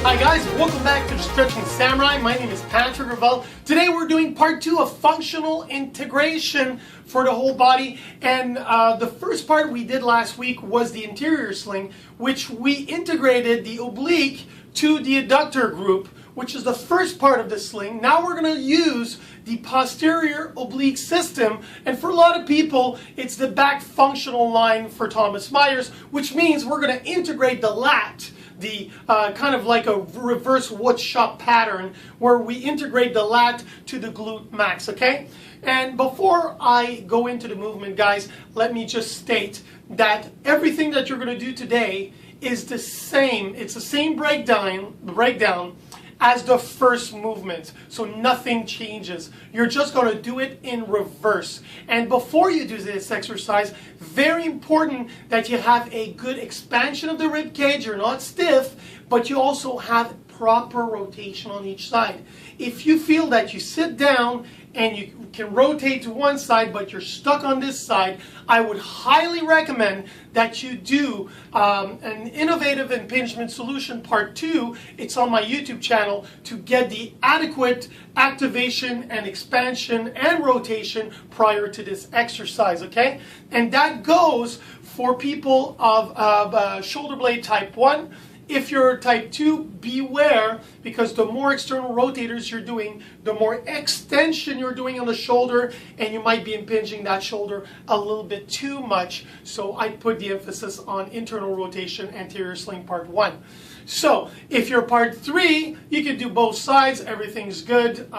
Hi guys, welcome back to the Stretching Samurai. My name is Patrick Ravel. Today we're doing part 2 of functional integration for the whole body. And the first part we did last week was the interior sling, which we integrated the oblique to the adductor group, which is the first part of the sling. Now we're going to use the posterior oblique system, and for a lot of people it's the back functional line for Thomas Myers, which means we're going to integrate the lat, the kind of like a reverse wood shop pattern where we integrate the lat to the glute max, okay? And before I go into the movement, guys, let me just state that everything that you're going to do today is the same. It's the same breakdown as the first movement, so nothing changes. You're just going to do it in reverse. And before you do this exercise, very important that you have a good expansion of the rib cage. You're not stiff, but you also have proper rotation on each side. If you feel that you sit down and you can rotate to one side but you're stuck on this side, I would highly recommend that you do an innovative impingement solution part 2. It's on my YouTube channel to get the adequate activation and expansion and rotation prior to this exercise, okay? And that goes for people of shoulder blade type 1. If you're type 2, beware, because the more external rotators you're doing, the more extension you're doing on the shoulder, and you might be impinging that shoulder a little bit too much. So I put the emphasis on internal rotation, anterior sling part 1. So if you're part 3, you can do both sides. Everything's good.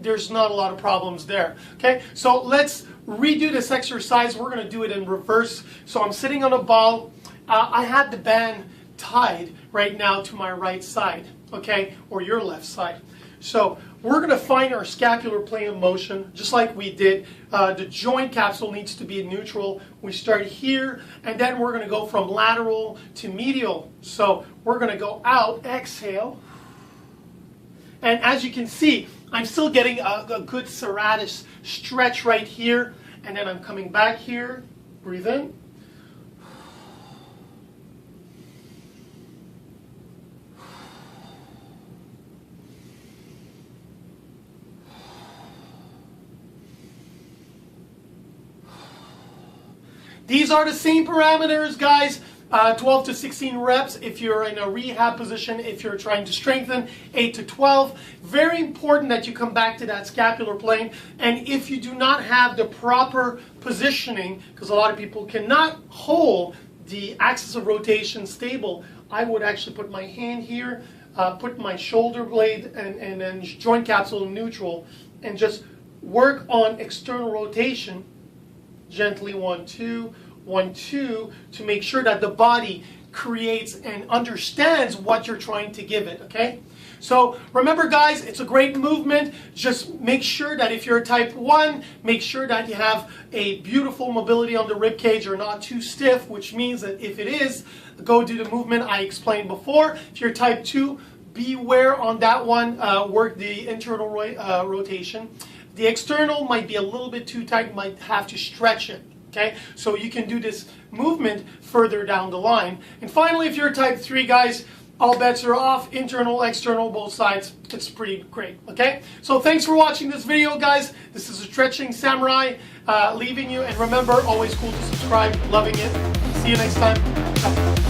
There's not a lot of problems there. Okay, so let's redo this exercise. We're going to do it in reverse. So I'm sitting on a ball. I had the band tied right now to my right side, okay, or your left side. So we're going to find our scapular plane of motion just like we did. The joint capsule needs to be in neutral. We start here, and then we're going to go from lateral to medial. So we're going to go out, exhale, and as you can see, I'm still getting a good serratus stretch right here, and then I'm coming back here, breathe in, these are the same parameters, guys. 12 to 16 reps if you're in a rehab position, if you're trying to strengthen, 8 to 12. Very important that you come back to that scapular plane. And if you do not have the proper positioning, because a lot of people cannot hold the axis of rotation stable, I would actually put my hand here, put my shoulder blade and then joint capsule in neutral, and just work on external rotation. Gently 1, 2, 1, 2, to make sure that the body creates and understands what you're trying to give it, okay? So remember, guys, it's a great movement. Just make sure that if you're a type 1, make sure that you have a beautiful mobility on the rib cage or not too stiff, which means that if it is, go do the movement I explained before. If you're type 2, beware on that one. Work the internal rotation. The external might be a little bit too tight, might have to stretch it, okay? So you can do this movement further down the line. And finally, if you're type 3, guys, all bets are off, internal, external, both sides. It's pretty great, okay? So thanks for watching this video, guys. This is a Stretching Samurai leaving you. And remember, always cool to subscribe. Loving it. See you next time. Bye.